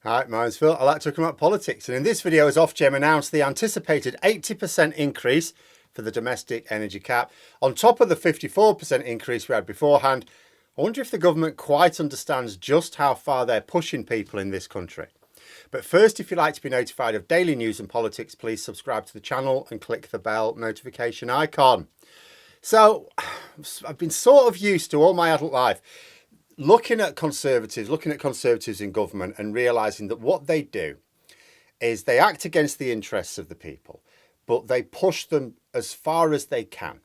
Hi, mine's Phil. I like talking about politics, and in this video, as Ofgem announced the anticipated 80% increase for the domestic energy cap, on top of the 54% increase we had beforehand. I wonder if the government quite understands just how far they're pushing people in this country. But first, if you'd like to be notified of daily news and politics, please subscribe to the channel and click the bell notification icon. So, I've been sort of used to all my adult life looking at conservatives in government and realising that what they do is they act against the interests of the people, but they push them as far as they can.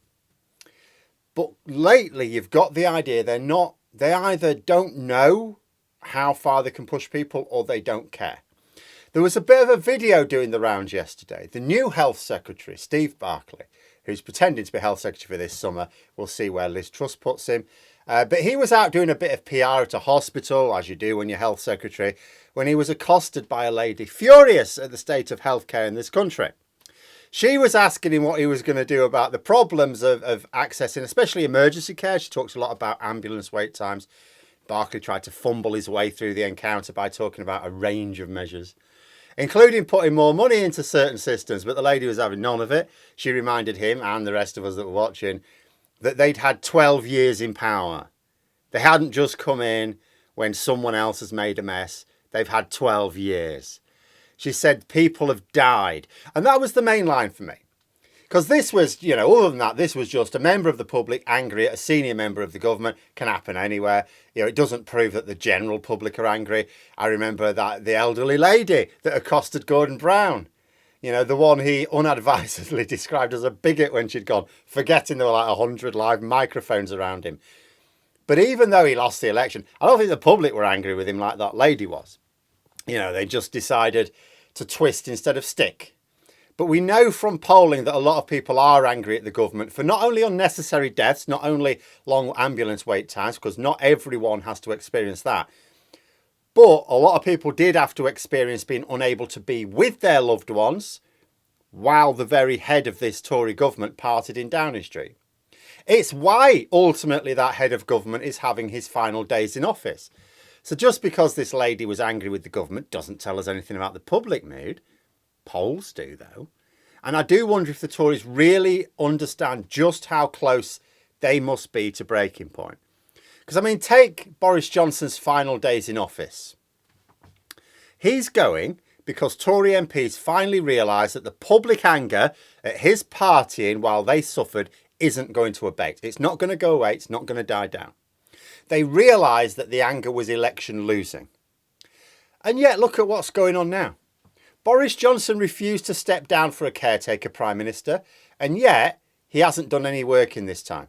But lately you've got the idea they either don't know how far they can push people or they don't care. There was a bit of a video doing the rounds yesterday. The new Health Secretary, Steve Barclay, who's pretending to be Health Secretary for this summer, we'll see where Liz Truss puts him. But he was out doing a bit of PR at a hospital, as you do when you're Health Secretary, when he was accosted by a lady furious at the state of healthcare in this country. She was asking him what he was going to do about the problems of accessing, especially emergency care. She talks a lot about ambulance wait times. Barclay tried to fumble his way through the encounter by talking about a range of measures, including putting more money into certain systems, but the lady was having none of it. She reminded him and the rest of us that were watching that they'd had 12 years in power. They hadn't just come in when someone else has made a mess. They've had 12 years. She said people have died. And that was the main line for me. Because this was, other than that, this was just a member of the public angry at a senior member of the government. Can happen anywhere. It doesn't prove that the general public are angry. I remember that the elderly lady that accosted Gordon Brown. The one he unadvisedly described as a bigot when she'd gone, forgetting there were like 100 live microphones around him. But even though he lost the election, I don't think the public were angry with him like that lady was. They just decided to twist instead of stick. But we know from polling that a lot of people are angry at the government for not only unnecessary deaths, not only long ambulance wait times, because not everyone has to experience that, but a lot of people did have to experience being unable to be with their loved ones while the very head of this Tory government parted in Downing Street. It's why ultimately that head of government is having his final days in office. So just because this lady was angry with the government doesn't tell us anything about the public mood. Polls do, though. And I do wonder if the Tories really understand just how close they must be to breaking point. Because, take Boris Johnson's final days in office. He's going because Tory MPs finally realised that the public anger at his partying while they suffered isn't going to abate. It's not going to go away. It's not going to die down. They realised that the anger was election losing. And yet, look at what's going on now. Boris Johnson refused to step down for a caretaker prime minister, and yet he hasn't done any work in this time.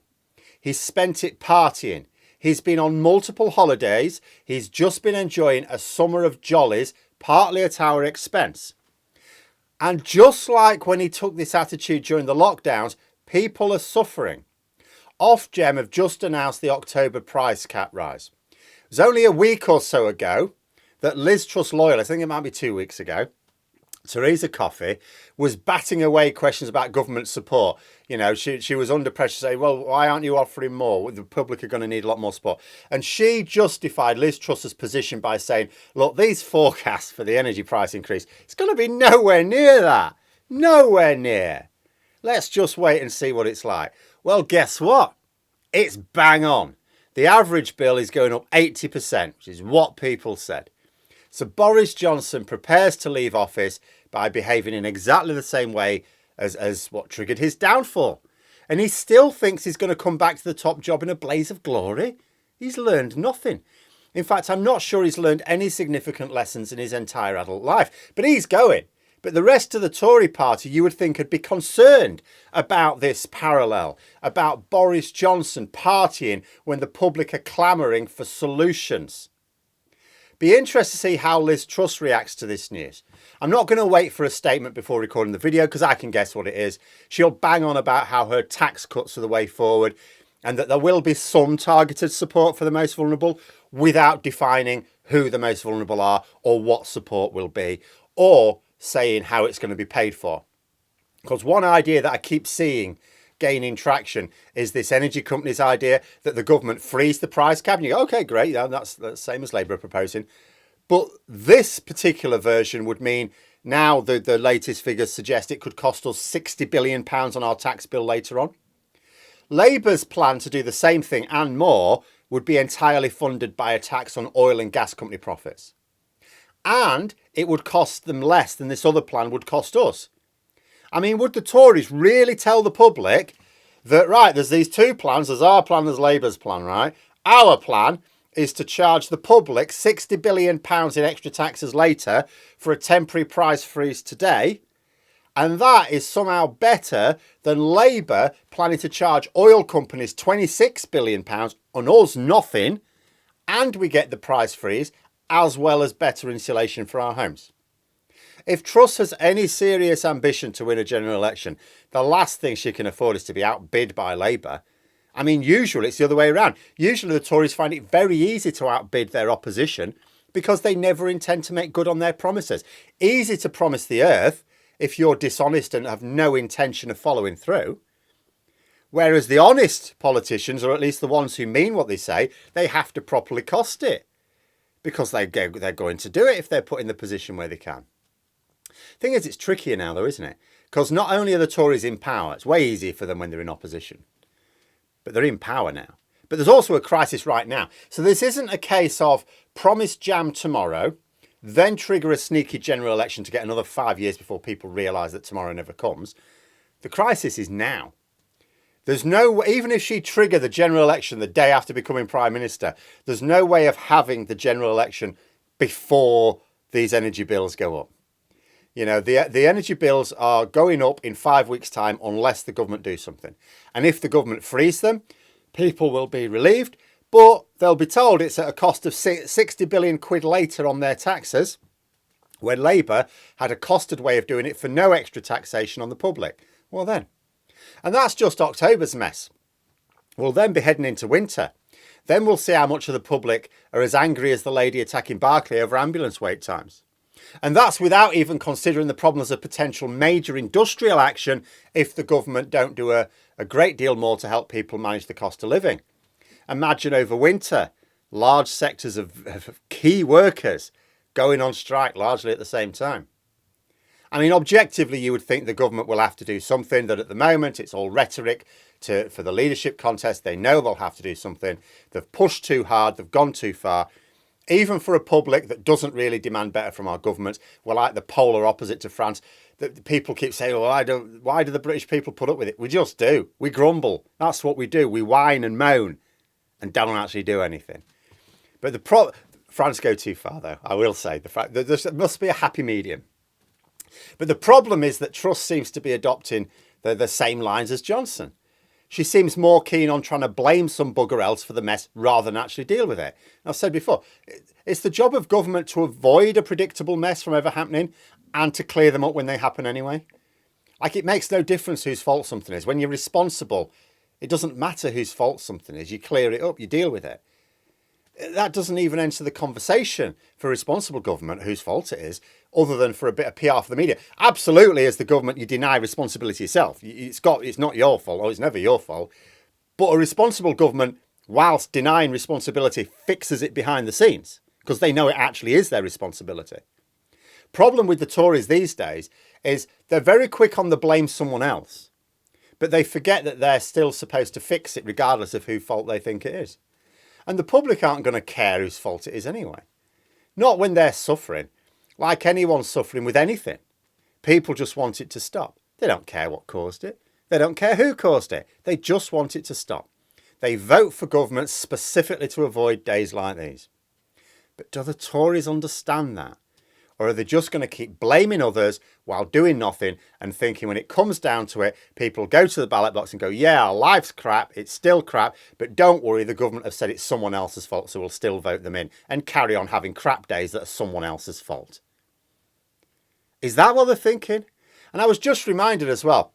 He's spent it partying. He's been on multiple holidays. He's just been enjoying a summer of jollies, partly at our expense. And just like when he took this attitude during the lockdowns, people are suffering. Ofgem have just announced the October price cap rise. It was only a week or so ago that Liz Truss loyalists, I think it might be 2 weeks ago, Theresa Coffey, was batting away questions about government support. She was under pressure to say, well, why aren't you offering more? The public are going to need a lot more support. And she justified Liz Truss's position by saying, look, these forecasts for the energy price increase, it's going to be nowhere near that. Nowhere near. Let's just wait and see what it's like. Well, guess what? It's bang on. The average bill is going up 80%, which is what people said. So Boris Johnson prepares to leave office by behaving in exactly the same way as what triggered his downfall. And he still thinks he's going to come back to the top job in a blaze of glory. He's learned nothing. In fact, I'm not sure he's learned any significant lessons in his entire adult life. But he's going. But the rest of the Tory party, you would think, would be concerned about this parallel, about Boris Johnson partying when the public are clamouring for solutions. Be interested to see how Liz Truss reacts to this news. I'm not going to wait for a statement before recording the video because I can guess what it is. She'll bang on about how her tax cuts are the way forward and that there will be some targeted support for the most vulnerable without defining who the most vulnerable are or what support will be or saying how it's going to be paid for. Because one idea that I keep seeing gaining traction is this energy company's idea that the government frees the price cap. And you go, okay, great, yeah, that's the same as Labour are proposing. But this particular version would mean now the latest figures suggest it could cost us £60 billion on our tax bill later on. Labour's plan to do the same thing and more would be entirely funded by a tax on oil and gas company profits. And it would cost them less than this other plan would cost us. I mean, would the Tories really tell the public that, right, there's these two plans, there's our plan, there's Labour's plan, right? Our plan is to charge the public £60 billion in extra taxes later for a temporary price freeze today. And that is somehow better than Labour planning to charge oil companies £26 billion and us nothing. And we get the price freeze as well as better insulation for our homes. If Truss has any serious ambition to win a general election, the last thing she can afford is to be outbid by Labour. I mean, usually it's the other way around. Usually the Tories find it very easy to outbid their opposition because they never intend to make good on their promises. Easy to promise the earth if you're dishonest and have no intention of following through. Whereas the honest politicians, or at least the ones who mean what they say, they have to properly cost it because they're going to do it if they're put in the position where they can. Thing is, it's trickier now though, isn't it? Because not only are the Tories in power, it's way easier for them when they're in opposition, but they're in power now. But there's also a crisis right now. So this isn't a case of promise jam tomorrow, then trigger a sneaky general election to get another 5 years before people realise that tomorrow never comes. The crisis is now. There's no, even if she triggered the general election the day after becoming Prime Minister, there's no way of having the general election before these energy bills go up. You know, the energy bills are going up in 5 weeks' time unless the government do something. And if the government frees them, people will be relieved, but they'll be told it's at a cost of 60 billion quid later on their taxes, when Labour had a costed way of doing it for no extra taxation on the public. Well then. And that's just October's mess. We'll then be heading into winter. Then we'll see how much of the public are as angry as the lady attacking Barclay over ambulance wait times. And that's without even considering the problems of potential major industrial action if the government don't do a great deal more to help people manage the cost of living. Imagine over winter, large sectors of key workers going on strike largely at the same time. I mean, objectively, you would think the government will have to do something, that at the moment it's all rhetoric for the leadership contest. They know they'll have to do something. They've pushed too hard. They've gone too far. Even for a public that doesn't really demand better from our government, we're like the polar opposite to France. The people keep saying, well, why do the British people put up with it? We just do. We grumble. That's what we do. We whine and moan and don't actually do anything. But France go too far, though, I will say. There must be a happy medium. But the problem is that Truss seems to be adopting the same lines as Johnson. She seems more keen on trying to blame some bugger else for the mess rather than actually deal with it. I've said before, it's the job of government to avoid a predictable mess from ever happening and to clear them up when they happen anyway. Like, it makes no difference whose fault something is. When you're responsible, it doesn't matter whose fault something is. You clear it up, you deal with it. That doesn't even enter the conversation for responsible government whose fault it is, other than for a bit of PR for the media. Absolutely, as the government, you deny responsibility yourself. It's not your fault, or it's never your fault. But a responsible government, whilst denying responsibility, fixes it behind the scenes because they know it actually is their responsibility. Problem with the Tories these days is they're very quick on the blame someone else, but they forget that they're still supposed to fix it regardless of whose fault they think it is. And the public aren't going to care whose fault it is anyway. Not when they're suffering, like anyone's suffering with anything. People just want it to stop. They don't care what caused it. They don't care who caused it. They just want it to stop. They vote for governments specifically to avoid days like these. But do the Tories understand that? Or are they just going to keep blaming others while doing nothing and thinking when it comes down to it, people go to the ballot box and go, yeah, our life's crap, it's still crap, but don't worry, the government have said it's someone else's fault, so we'll still vote them in and carry on having crap days that are someone else's fault. Is that what they're thinking? And I was just reminded as well,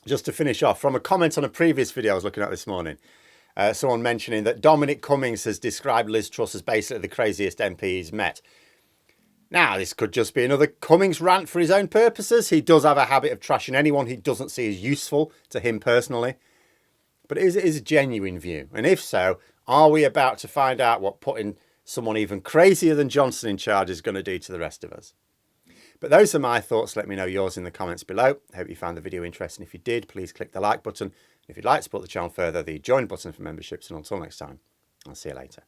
just to finish off, from a comment on a previous video I was looking at this morning, someone mentioning that Dominic Cummings has described Liz Truss as basically the craziest MP he's met. Now, this could just be another Cummings rant for his own purposes. He does have a habit of trashing anyone he doesn't see as useful to him personally. But it is a genuine view. And if so, are we about to find out what putting someone even crazier than Johnson in charge is going to do to the rest of us. But those are my thoughts. Let me know yours in the comments below. I hope you found the video interesting. If you did, please click the like button. If you'd like to support the channel further, the join button for memberships. And until next time, I'll see you later.